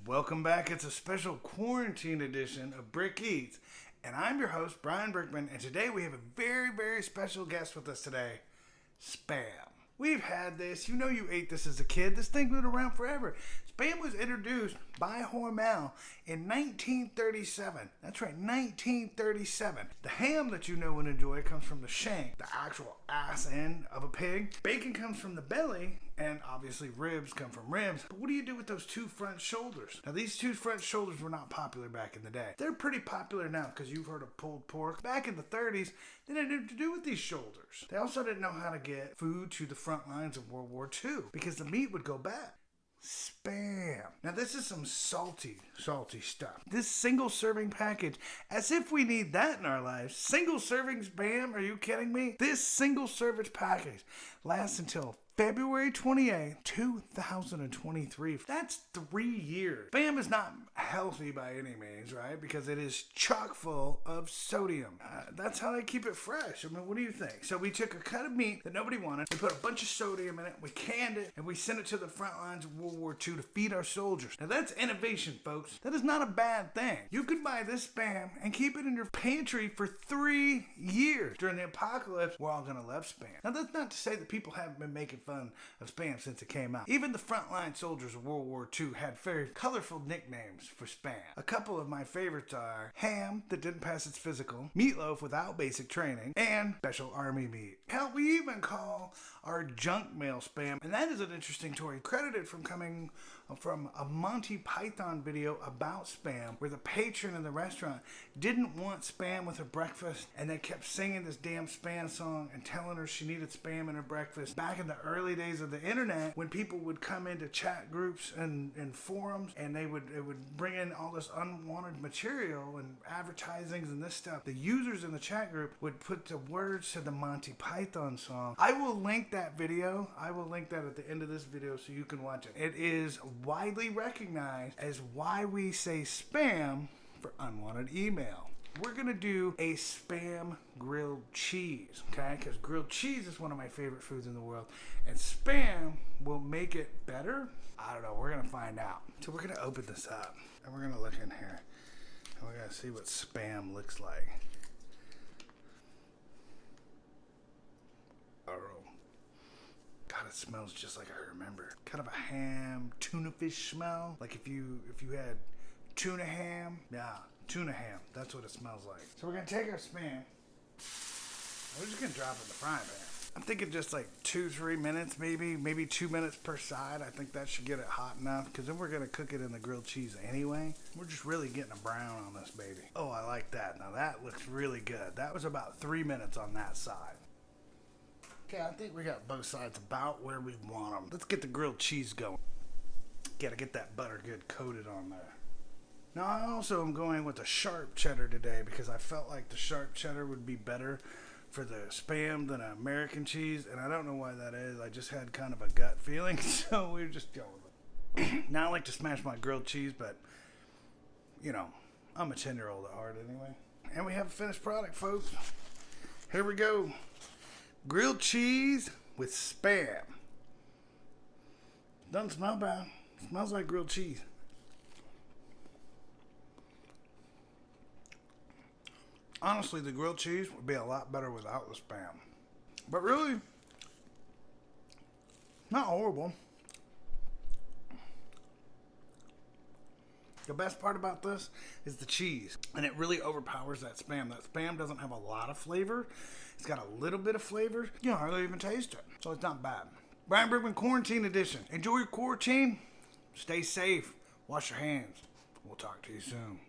Welcome back. It's a special quarantine edition of Brickeats. And I'm your host, Brian Brickman. And today we have a very, very special guest with us today, Spam. We've had this. You know you ate this as a kid. This thing's been around forever. Spam was introduced by Hormel in 1937. That's right, 1937. The ham that you know and enjoy comes from the shank, the actual ass end of a pig. Bacon comes from the belly, and obviously ribs come from ribs. But what do you do with those two front shoulders? Now, these two front shoulders were not popular back in the day. They're pretty popular now because you've heard of pulled pork. Back in the 30s, they didn't know what to do with these shoulders. They also didn't know how to get food to the front lines of World War II because the meat would go bad. Spam. Now this is some salty stuff. This single serving package, as if we need that in our lives. Single serving Spam? Are you kidding me? This single serving package lasts until February 28th, 2023. That's 3 years. Spam is not healthy by any means, right? Because it is chock full of sodium. That's how they keep it fresh. I mean, what do you think? So we took a cut of meat that nobody wanted. We put a bunch of sodium in it. We canned it. And we sent it to the front lines of World War II to feed our soldiers. Now that's innovation, folks. That is not a bad thing. You could buy this Spam and keep it in your pantry for 3 years. During the apocalypse, we're all going to love Spam. Now that's not to say that people haven't been making fun of Spam since it came out. Even the frontline soldiers of World War II had very colorful nicknames for Spam. A couple of my favorites are ham that didn't pass its physical, meatloaf without basic training, and special army meat. Hell, we even call our junk mail Spam, and that is an interesting story credited from coming from a Monty Python video about Spam, where the patron in the restaurant didn't want Spam with her breakfast, and they kept singing this damn Spam song and telling her she needed Spam in her breakfast. Back in the early days of the internet, when people would come into chat groups and forums, and it would bring in all this unwanted material and advertisings and this stuff, the users in the chat group would put the words to the Monty Python song. I will link that video. I will link that at the end of this video so you can watch it. It is widely recognized as why we say Spam for unwanted email. We're going to do a Spam grilled cheese, okay? Because grilled cheese is one of my favorite foods in the world. And Spam will make it better? I don't know. We're going to find out. So we're going to open this up. And we're going to look in here. And we're going to see what Spam looks like. Oh. God, it smells just like I remember. Kind of a ham, tuna fish smell. Like if you had tuna ham. Yeah. Tuna ham. That's what it smells like. So we're going to take our Spam. We're just going to drop it in the frying pan. I'm thinking just like 2-3 minutes maybe 2 minutes per side. I think that should get it hot enough because then we're going to cook it in the grilled cheese anyway. We're just really getting a brown on this baby. Oh, I like that. Now that looks really good. That was about 3 minutes on that side. Okay, I think we got both sides about where we want them. Let's get the grilled cheese going. Gotta get that butter good coated on there. Now, I also am going with a sharp cheddar today because I felt like the sharp cheddar would be better for the Spam than American cheese, and I don't know why that is. I just had kind of a gut feeling, so we're just going with it. Now, I like to smash my grilled cheese, but, you know, I'm a 10-year-old at heart anyway. And we have a finished product, folks. Here we go. Grilled cheese with Spam. Doesn't smell bad. Smells like grilled cheese. Honestly, the grilled cheese would be a lot better without the Spam. But really, not horrible. The best part about this is the cheese. And it really overpowers that Spam. That Spam doesn't have a lot of flavor. It's got a little bit of flavor. You don't hardly even taste it. So it's not bad. Brian Brickman Quarantine Edition. Enjoy your quarantine. Stay safe. Wash your hands. We'll talk to you soon.